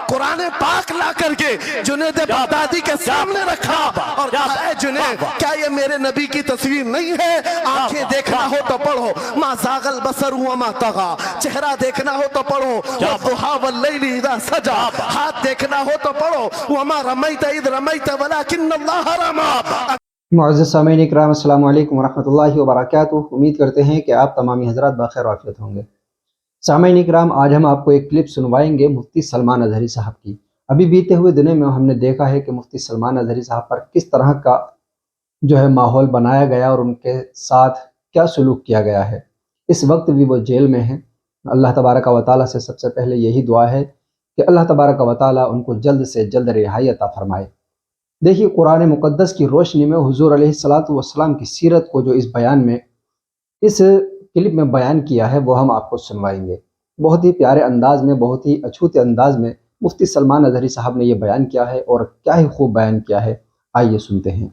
कुरान पाक ला करके जुनैद बगदादी के सामने रखा और कहा, है जुनैद, क्या ये मेरे नबी की तस्वीर नहीं है? आंखें देखना हो तो पढ़ो, मा ज़ागल बसर हुआ मा तगा, चेहरा देखना हो तो पढ़ो, वद्दुहा वल्लैलि इज़ा सजा, हाथ देखना हो तो पढ़ो, वमा रमैत इज़ रमैत वलाकिन्नल्लाह रमा। मुअज़्ज़ज़ सामीन इकराम, अस्सलामु अलैकुम वरहमतुल्लाहि वबरकातुहू। उम्मीद करते हैं कि आप तमामी हज़रात बख़ैर आफ़ियत होंगे। सामीन इकराम, आज हम आपको एक क्लिप सुनवाएंगे मुफ्ती सलमान अज़हरी साहब की। अभी बीते हुए दिनों में हमने देखा है कि मुफ्ती सलमान अज़हरी साहब पर किस तरह का माहौल बनाया गया और उनके साथ क्या सलूक किया गया है। इस वक्त भी वो जेल में हैं। अल्लाह तबारक व तआला से सबसे पहले यही दुआ है कि अल्लाह तबारक व तआला उनको जल्द से जल्द रिहाई अता फरमाए। देखिए, कुरान मुक़द्दस की रोशनी में हुज़ूर अलैहिस्सलातु वस्सलाम की सीरत को जो इस क्लिप में बयान किया है वो हम आपको सुनवाएंगे। बहुत ही प्यारे अंदाज में, बहुत ही अछूते अंदाज में मुफ्ती सलमान अज़हरी साहब ने ये बयान किया है और क्या ही खूब बयान किया है। आइए सुनते हैं।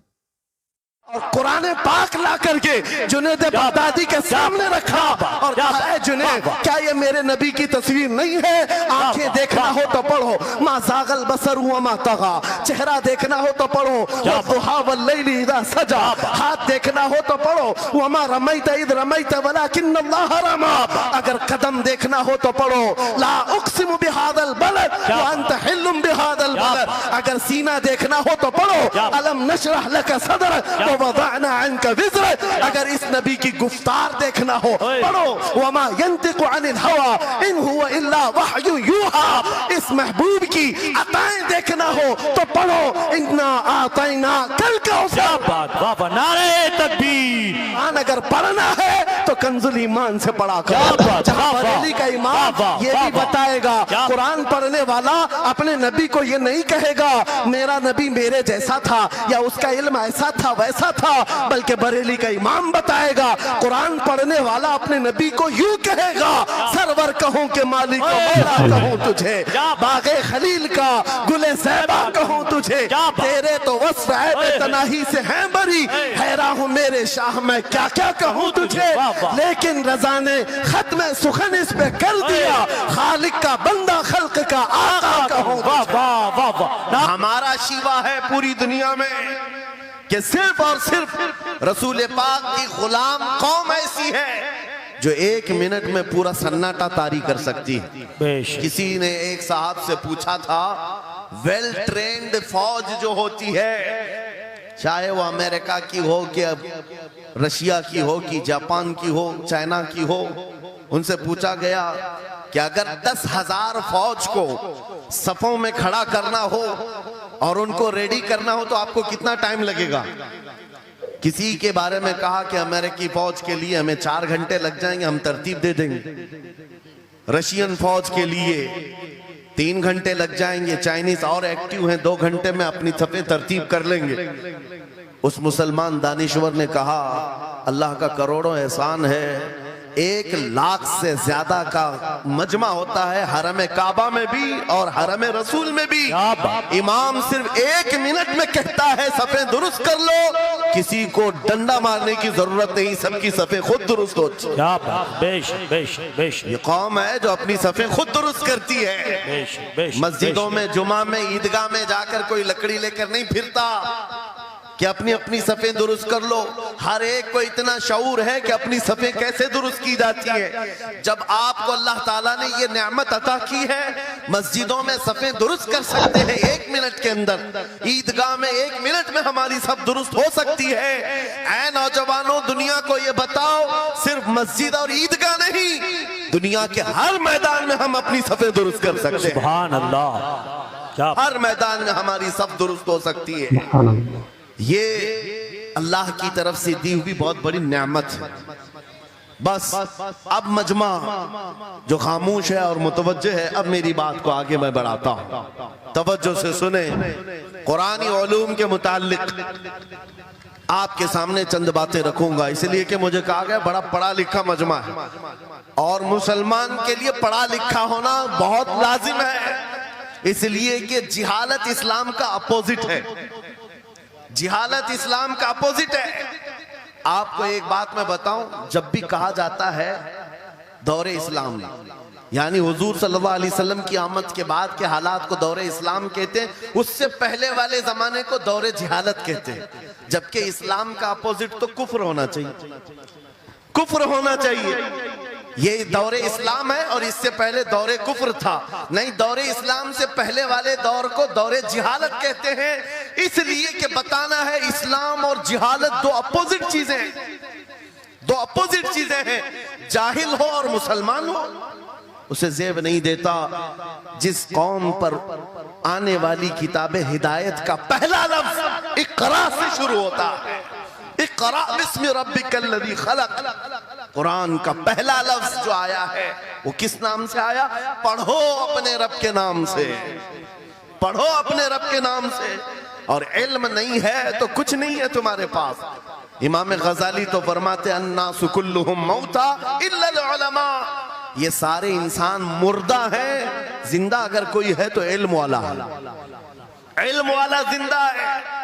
और कुरान पाक ला करके जुनैद बगदादी के सामने रखा और कहा, है जुनैद, क्या ये मेरे नबी की तस्वीर नहीं है? आंखें देखना हो तो पढ़ो, मा ज़ागल बसर हुआ मा तगा, चेहरा देखना हो तो पढ़ो, वद्दुहा वल्लैलि इज़ा सजा, हाथ देखना हो तो पढ़ो, वमा रमैत इज़ रमैत वलाकिन्नल्लाह रमा। अगर कदम देखना हो तो पढ़ो, ला उक़सिमु बिहादल बलद व अंत हिल्लुम बिहादल बलद। अगर सीना देखना हो तो पढ़ो, अलम नशरह लक सदरक वज़अना अन्का विज़रक। अगर इस नबी की गुफ्तार देखना हो पढ़ो, वमा यंतिकु अनिल हवा इन हुवा इल्ला वहयु यूहा। इस महबूब की अताएं देखना हो तो पढ़ो, इन्ना आतैना कल कौसर। नारे तकबीर। अगर पढ़ना है तो कंजुल ईमान से पढ़ा करो। जहां बरेली का इमाम ये भी बताएगा, कुरान पढ़ने वाला अपने नबी को ये नहीं कहेगा मेरा नबी मेरे जैसा था या उसका इल्म ऐसा था वैसा था, बल्कि बरेली का इमाम बताएगा कुरान पढ़ने वाला अपने नबी को यूं कहेगा, सरवर कहूं के मालिक मौला कहूं तुझे, बागे खलील का गुले ज़ैबा कहूं तुझे, तेरे तो वस्फ़ है तनाही से हैं बरी, हैरान हूं मेरे शाह मैं क्या क्या कहूं तुझे। लेकिन रज़ा ने खत्म सुखन इस पे कर दिया, खालिक का बंदा खल्क का आका कहूं। हमारा शिवा है पूरी दुनिया में कि सिर्फ और सिर्फ रसूल पाक की गुलाम कौम ऐसी है जो एक मिनट में पूरा सन्नाटा तारी कर सकती है। किसी ने एक साहब से पूछा था, वेल ट्रेन्ड फौज जो होती है, चाहे वो अमेरिका की हो कि रशिया की हो कि जापान की हो, चाइना की हो, उनसे पूछा गया कि अगर 10,000 फौज को सफों में खड़ा करना हो और उनको रेडी करना हो तो आपको कितना टाइम लगेगा? किसी के बारे में कहा कि अमेरिकी फौज के लिए हमें 4 घंटे लग जाएंगे, हम तरतीब दे देंगे। रशियन फौज के लिए 3 घंटे लग जाएंगे, चाइनीज और एक्टिव हैं, 2 घंटे में अपनी सफे तरतीब कर लेंगे। उस मुसलमान दानिश्वर ने कहा, अल्लाह का करोड़ों एहसान है, 1 लाख से ज्यादा का मजमा होता है हरम काबा में भी और हरम रसूल में भी। इमाम सिर्फ 1 मिनट में कहता है सफे दुरुस्त कर लो, किसी को डंडा मारने की जरूरत नहीं, सबकी सफे खुद दुरुस्त होती है। ये कौम है जो अपनी सफे खुद दुरुस्त करती है। मस्जिदों में, जुमा में, ईदगाह में जाकर कोई लकड़ी लेकर नहीं फिरता कि अपनी अपनी सफ़ें दुरुस्त कर लो। हर एक को इतना शऊर है कि अपनी सफ़ें कैसे दुरुस्त की जाती है। जब आपको अल्लाह ताला ने ये नेमत अता की है, मस्जिदों में सफ़ें दुरुस्त कर सकते हैं 1 मिनट के अंदर, ईदगाह में 1 मिनट में हमारी सब दुरुस्त हो सकती है। ऐ नौजवानों, दुनिया को ये बताओ, सिर्फ मस्जिद और ईदगाह नहीं, दुनिया के हर मैदान में हम अपनी सफ़ें दुरुस्त कर सकते हैं। सुभान अल्लाह। हर मैदान में हमारी सब दुरुस्त हो सकती है। ये अल्लाह की तरफ से दी हुई बहुत बड़ी नेमत है। बस अब मजमा जो खामोश है और मुतवज्जे है, अब मेरी बात को आगे मैं बढ़ाता हूँ, तवज्जो से सुने। कुरानी उलूम के मुताल्लिक आपके सामने चंद बातें रखूंगा, इसलिए कि मुझे कहा गया बड़ा पढ़ा लिखा मजमा है और मुसलमान के लिए पढ़ा लिखा होना बहुत लाजिम है, इसलिए कि जिहालत इस्लाम का अपोजिट है। जिहालत इस्लाम का अपोजिट है। आपको एक बात मैं बताऊं, जब भी कहा जाता है दौरे इस्लाम में, यानी हुजूर सल्लल्लाहु अलैहि वसल्लम की आमद के बाद के हालात को दौरे इस्लाम कहते हैं, उससे पहले वाले जमाने को दौरे जिहालत कहते हैं। जबकि इस्लाम का अपोजिट तो कुफ्र होना चाहिए, कुफ्र होना चाहिए। ये दौरे इस्लाम है और इससे पहले दौरे कुफ्र था। नहीं, दौरे इस्लाम से पहले वाले दौर को दौरे जिहालत कहते हैं, इसलिए कि बताना है इस्लाम और जिहालत दो अपोजिट चीजें हैं, दो अपोजिट चीजें हैं। जाहिल हो और मुसलमान हो उसे जेब नहीं देता। जिस कौम पर आने वाली किताबे हिदायत का पहला लफ्ज इक़रा से शुरू होता है, इक़रा बिस्मि रब्बिकल लज़ी खलक़, कुरान का पहला लफ्ज जो आया है वो किस नाम से आया? पढ़ो अपने रब के नाम से, पढ़ो अपने रब के नाम से। और इल्म नहीं है तो कुछ नहीं है तुम्हारे पास। इमाम गजाली तो फरमाते अन्नासु कुल्लुहुम मौता इल्लल उलमा, ये सारे इंसान मुर्दा हैं, जिंदा अगर कोई है तो इल्म वाला है, इल्म वाला जिंदा है।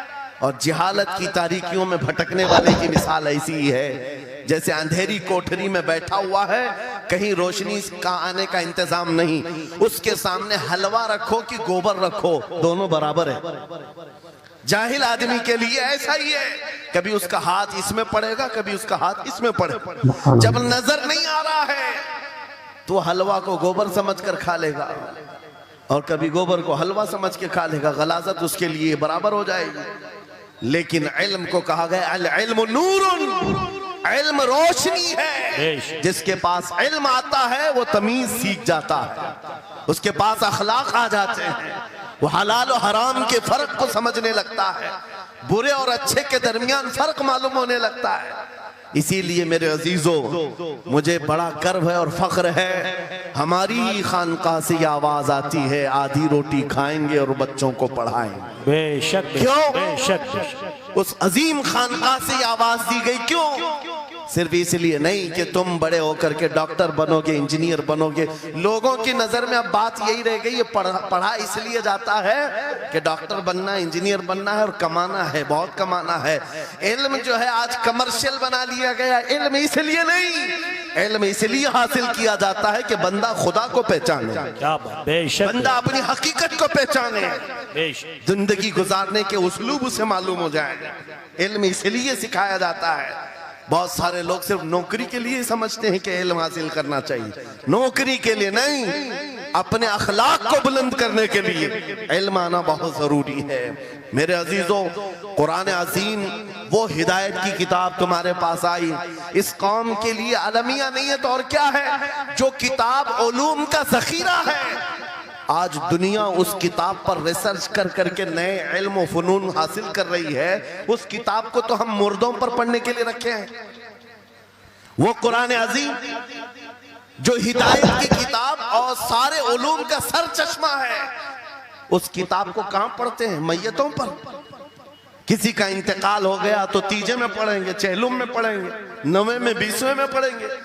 और जिहालत की तारीकियों में भटकने वाले की मिसाल ऐसी ही है जैसे अंधेरी कोठरी में बैठा हुआ है, कहीं रोशनी का आने का इंतजाम नहीं, उसके सामने हलवा रखो कि गोबर रखो, दोनों बराबर है। जाहिल आदमी के लिए ऐसा ही है, कभी उसका हाथ इसमें पड़ेगा, कभी उसका हाथ इसमें पड़ेगा। जब नजर नहीं आ रहा है तो हलवा को गोबर समझकर खा लेगा और कभी गोबर को हलवा समझ के खा लेगा, गलाजत उसके लिए बराबर हो जाएगी। लेकिन इल्म को कहा गया अल इल्मु नूरुन, इल्म रोशनी है। जिसके पास इल्म आता है वो तमीज सीख जाता है, उसके पास अखलाक आ जाते हैं, वो हलाल और हराम के फर्क को समझने लगता है, बुरे और अच्छे के दरमियान फर्क मालूम होने लगता है। इसीलिए मेरे अजीजों, मुझे बड़ा गर्व है और फख्र है, हमारी ही खानकाह से ये आवाज आती है आधी रोटी खाएंगे और बच्चों को पढ़ाएंगे। बेशक, क्यों? बेशक। उस अजीम खानकाह से ये आवाज दी गई, क्यों? सिर्फ इसलिए नहीं कि तुम बड़े होकर के डॉक्टर बनोगे, इंजीनियर बनोगे। लोगों की नजर में अब बात यही रह गई है, पढ़ा इसलिए जाता है कि डॉक्टर बनना है, इंजीनियर बनना है और कमाना है, बहुत कमाना है। इल्म जो है आज कमर्शियल बना लिया गया। इल्म इसलिए नहीं, इल्म इसलिए हासिल किया जाता है कि बंदा खुदा को पहचाने, बंदा अपनी हकीकत को पहचाने, जिंदगी गुजारने के उस्लूब उसे मालूम हो जाए। इल्म इसलिए सिखाया जाता है। बहुत सारे लोग सिर्फ नौकरी के लिए समझते हैं कि इल्म हासिल करना चाहिए, नौकरी के लिए नहीं, अपने अखलाक को बुलंद करने के लिए इल्म आना बहुत जरूरी है। मेरे अजीजों, कुरान अजीम वो हिदायत की किताब तुम्हारे पास आई, इस कौम के लिए अलमिया नहीं है तो और क्या है, जो किताब उलूम का जखीरा है। आज दुनिया उस किताब पर रिसर्च कर करके नए इल्म और फनून हासिल कर रही है। उस किताब को तो हम मुर्दों पर पढ़ने के लिए रखे हैं। वो कुरान अजीम जो हिदायत की किताब और सारे उलूम का सर चश्मा है, उस किताब को कहां पढ़ते हैं? मैयतों पर। किसी का इंतकाल हो गया तो तीजे में पढ़ेंगे, चहलुम में पढ़ेंगे, 9वें में 20वें में पढ़ेंगे।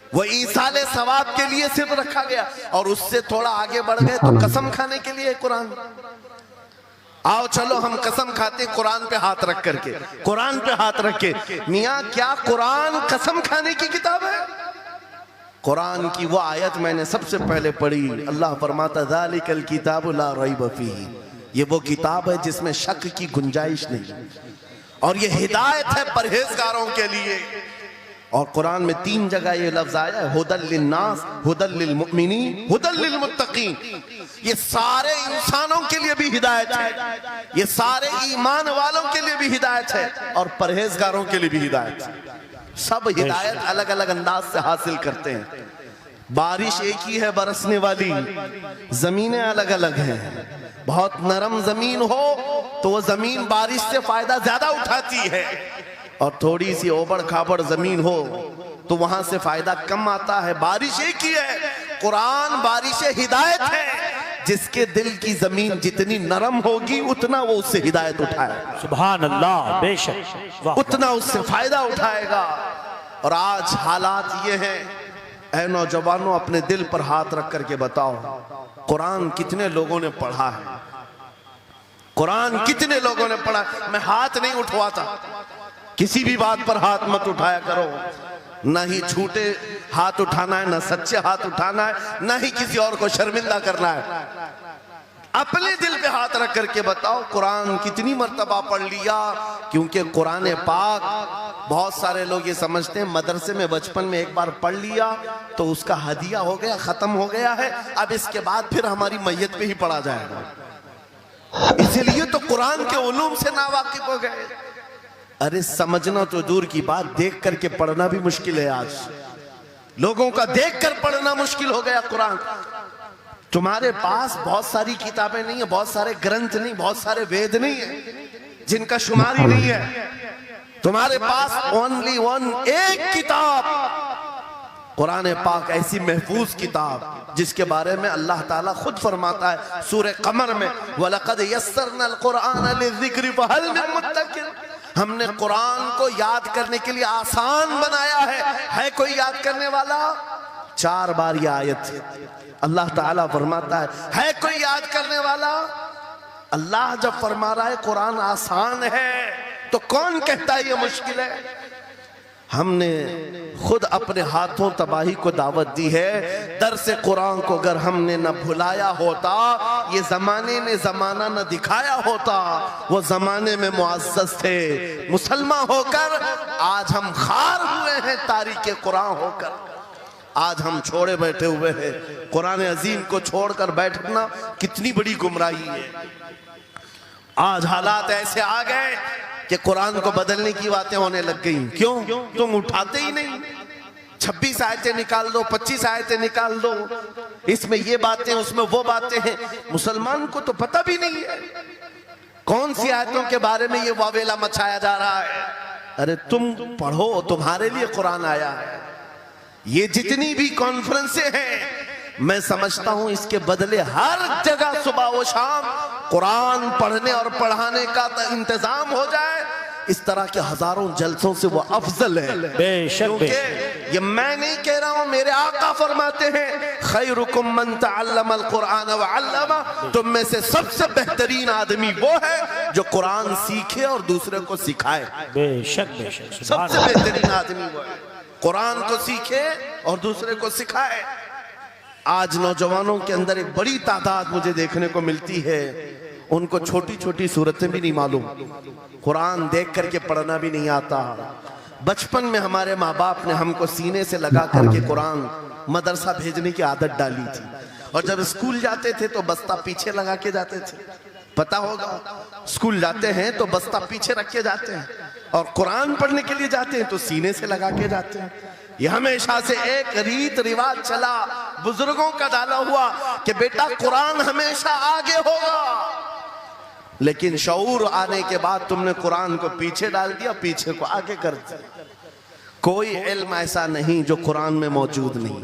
वो ईसाले सवाब के लिए सिर्फ रखा गया। और उससे थोड़ा आगे बढ़ गए तो कसम खाने के लिए कुरान। आओ चलो हम कसम खाते कुरान पे हाथ रख करके, कुरान पे हाथ रख के। मियाँ क्या कुरान कसम खाने की किताब है? कुरान की वो आयत मैंने सबसे पहले पढ़ी, अल्लाह फरमाता ज़ालिकल किताबु ला रैब फीह, ये वो किताब है जिसमें शक की गुंजाइश नहीं, और ये हिदायत है परहेजगारों के लिए। और कुरान में 3 जगह ये लफ्ज आया है, हुदल लिन्नास, हुदल लिलमुमिनीन, हुदल लिलमुत्तकीन। ये सारे इंसानों के लिए भी हिदायत है, ये सारे ईमान वालों के लिए भी हिदायत है और परहेजगारों के लिए भी हिदायत है। सब हिदायत अलग अलग अंदाज से हासिल करते हैं। बारिश एक ही है बरसने वाली, जमीनें अलग अलग हैं। बहुत नरम जमीन हो तो वो जमीन बारिश से फायदा ज्यादा उठाती है, और थोड़ी सी ओबड़ खाबड़ जमीन हो तो वहां से फायदा कम आता है। बारिश एक ही है, कुरान बारिश हिदायत है। जिसके दिल की जमीन जितनी नरम होगी उतना वो उससे हिदायत उठाएगा। सुभान अल्लाह, बेशक, उतना उससे फायदा उठाएगा। और आज हालात ये हैं, ऐ नौजवानों अपने दिल पर हाथ रख करके बताओ, कुरान कितने लोगों ने पढ़ा है? कुरान कितने लोगों ने पढ़ा? मैं हाथ नहीं उठवाता, किसी भी बात पर हाथ मत उठाया करो। ना ही झूठे हाथ उठाना है, ना सच्चे हाथ उठाना है, ना ही किसी और को शर्मिंदा करना है। अपने दिल पे हाथ रख करके बताओ कुरान कितनी मर्तबा पढ़ लिया। क्योंकि कुरान पाक, बहुत सारे लोग ये समझते हैं मदरसे में बचपन में एक बार पढ़ लिया तो उसका हदिया हो गया, खत्म हो गया है, अब इसके बाद फिर हमारी मैयत पे ही पढ़ा जाएगा। इसलिए तो कुरान के उलूम से नावाकिफ हो गए। अरे समझना तो दूर की बात, देख करके पढ़ना भी मुश्किल है। आज लोगों का देख कर पढ़ना मुश्किल हो गया। कुरान तुम्हारे पास बहुत सारी किताबें नहीं है, बहुत सारे ग्रंथ नहीं, बहुत सारे वेद नहीं है जिनका शुमार ही नहीं है। तुम्हारे पास ओनली वन, एक किताब कुरान पाक, ऐसी महफूज किताब जिसके बारे में अल्लाह ताला खुद फरमाता है सूरह कमर में, वलक़द यस्सरनल कुरआन लिज़िक्रि फ़हल मिन मुद्दकिर। हमने कुरान को याद करने के लिए आसान बनाया है कोई याद करने वाला? 4 बार यह आयत अल्लाह ताला फरमाता है कोई याद करने वाला? अल्लाह जब फरमा रहा है कुरान आसान है तो कौन कहता है ये मुश्किल है? हमने खुद अपने हाथों तबाही को दावत दी है। दरसे कुरान को अगर हमने न भुलाया होता, ये जमाने ने जमाना न दिखाया होता, वो जमाने में मुअज़्ज़ज़ थे। मुसलमान होकर आज हम खार हुए हैं, तारीके कुरान होकर आज हम छोड़े बैठे हुए हैं। कुरान अजीम को छोड़कर बैठना कितनी बड़ी गुमराही है। आज हालात ऐसे आ गए कि कुरान को बदलने की बातें होने लग गई। क्यों? तुम उठाते ही नहीं। 26 आयतें निकाल दो, 25 आयतें निकाल दो, इसमें ये बातें, उसमें वो बातें हैं। मुसलमान को तो पता भी नहीं है कौन सी आयतों के बारे में ये वावेला मचाया जा रहा है। अरे तुम पढ़ो, तुम्हारे लिए कुरान आया है। ये जितनी भी कॉन्फ्रेंसें हैं, मैं समझता हूं इसके बदले हर जगह सुबह व शाम कुरान पढ़ने और पढ़ाने का इंतजाम हो जाए। इस तरह के हजारों जलसों से वो अफजल है। बेशक ये मैं नहीं कह रहा हूं, मेरे आका फरमाते हैं खैरुकुम मन तअल्लमल कुरान व अल्लमा। तुम में से सबसे बेहतरीन आदमी वो है जो कुरान सीखे और दूसरे को सिखाए। बेशक बेशक, सबसे बेहतरीन आदमी वो है कुरान को सीखे और दूसरे को सिखाए। आज नौजवानों के अंदर एक बड़ी तादाद मुझे देखने को मिलती है, उनको छोटी छोटी सूरतें भी नहीं मालूम, कुरान देख करके पढ़ना भी नहीं आता। बचपन में हमारे माँ बाप ने हमको सीने से लगा करके कुरान मदरसा भेजने की आदत डाली थी, और जब स्कूल जाते थे तो बस्ता पीछे लगा के जाते थे। पता होगा, स्कूल जाते हैं तो बस्ता पीछे रख के जाते हैं, और कुरान पढ़ने के लिए जाते हैं तो सीने से लगा के जाते हैं। यह हमेशा से एक रीत रिवाज चला, बुजुर्गों का डाला हुआ कि बेटा कुरान हमेशा आगे होगा। लेकिन शऊर आने के बाद तुमने कुरान को पीछे डाल दिया, पीछे को आगे कर दिया। कोई इल्म ऐसा नहीं जो कुरान में मौजूद नहीं,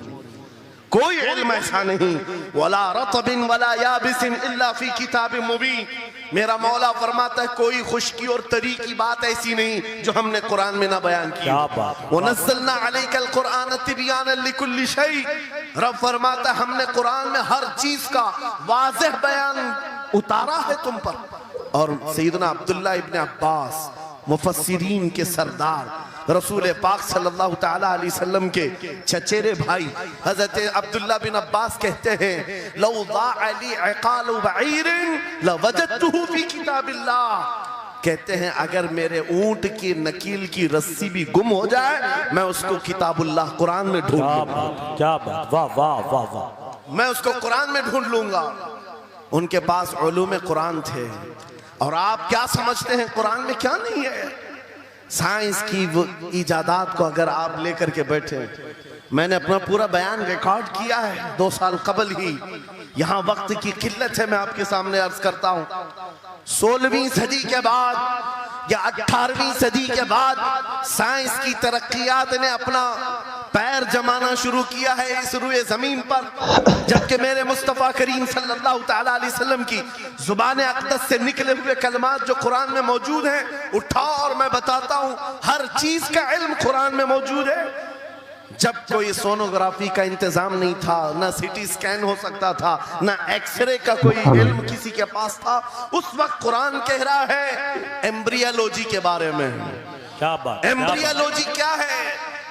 कोई इल्म ऐसा नहीं। वला रतबिन वला याबिसिन इल्ला फी किताबिन मुबीन। मेरा मौला फरमाता है कोई खुश्की और तरी की बात ऐसी नहीं जो हमने कुरान में ना बयान की। वनज़्ज़लना अलैकल कुरान तिबयानन लिकुल्लि शै। रब फरमाता है हमने कुरान में हर चीज का वाज़ेह बयान उतारा है तुम पर। और सैयदना अब्दुल्लाह इब्न अब्बास, मुफस्सिरीन के सरदार, रसूल पाक सल्लल्लाहु ताला अलैहि वसल्लम के चचेरे भाई हजरत अब्दुल्लाह बिन अब्बास कहते हैं लौ ज़अली इक़ालु बईरिन लवजदतुहु फी किताबिल्लाह। कहते हैं अगर मेरे ऊंट की नकील की रस्सी भी गुम हो जाए, मैं उसको किताबुल्लाह कुरान में ढूंढ लूंगा। क्या बात, वाह वाह वाह वाह। मैं उसको कुरान में ढूंढ लूंगा। उनके पास उलूम कुरान थे। और आप क्या समझते हैं कुरान में क्या नहीं है? साइंस की इजादात को अगर आप लेकर के बैठे, मैंने अपना पूरा बयान रिकॉर्ड किया है 2 साल कबल ही। यहाँ वक्त की किल्लत है, मैं आपके सामने अर्ज करता हूँ। 16वीं सदी के बाद या 18वीं सदी के बाद साइंस की तरक्कियात ने अपना पैर जमाना शुरू किया है इस रुए जमीन पर, जबकि मेरे मुस्तफ़ा करीम सल्लल्लाहु ताला अलैहि वसल्लम की जुबान अक़दस से निकले हुए कलमात जो कुरान में मौजूद हैं, उठाओ और मैं बताता हूँ हर चीज का इल्म कुरान में मौजूद है। जब कोई सोनोग्राफी का इंतजाम नहीं था, ना सिटी स्कैन हो सकता था, ना एक्सरे का कोई इल्म किसी के पास था, उस वक्त कुरान कह रहा है एम्ब्रियोलॉजी के बारे में। क्या बात, एम्ब्रियोलॉजी क्या है?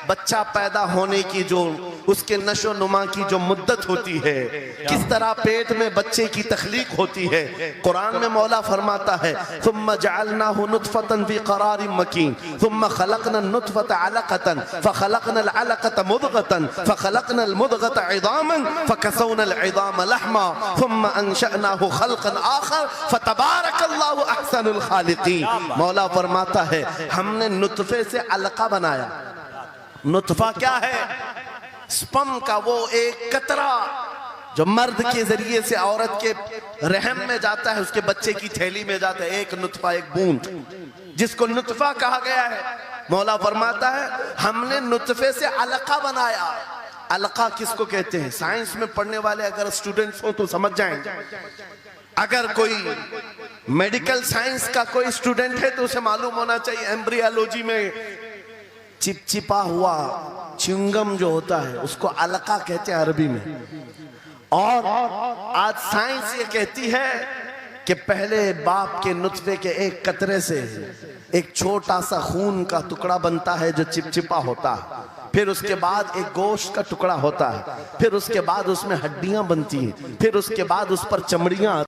बच्चा पैदा होने की जो उसके नशो नुमा की जो मुद्दत होती है, किस तरह पेट में बच्चे की तख्लीक होती है, कुरान में मौला फरमाता है सुम्मा जअलनाहु नुतफतन फी क़रारिन मकीन सुम्मा खलक़ना नुतफत अलक़तन फ़खलक़ना अलक़त मुदग़तन फ़खलक़ना मुदग़त इज़ामन फ़कसौना इज़ाम लहमा सुम्मा अंशअनाहु खल्क़न आख़र फ़तबारकल्लाहु अहसनुल ख़ालिक़ीन। मौला फरमाता है हमने नुतफे से अलका बनाया। नुतफा क्या है? स्पर्म का वो एक कतरा जो मर्द के जरिए से औरत के रहम में जाता है, उसके बच्चे की थैली में जाता है, एक नुतफा, एक बूंद, जिसको नुतफा कहा गया है। मौला फरमाता है हमने नुतफे से अलका बनाया। अलका किसको कहते हैं? साइंस में पढ़ने वाले अगर स्टूडेंट्स हो तो समझ जाएंगे। अगर कोई मेडिकल साइंस का कोई स्टूडेंट है तो उसे मालूम होना चाहिए एम्ब्रियोलॉजी में चिपचिपा हुआ च्युइंगम जो होता है उसको अलका कहते हैं अरबी में। और आज साइंस ये कहती है कि पहले बाप के नुतफे के एक कतरे से एक छोटा सा खून का टुकड़ा बनता है जो चिपचिपा होता है, फिर उसके बाद एक गोश्त का टुकड़ा होता है, फिर उसके बाद उसमें हड्डियां बनती हैं, फिर उसके बाद उस पर चमड़ियां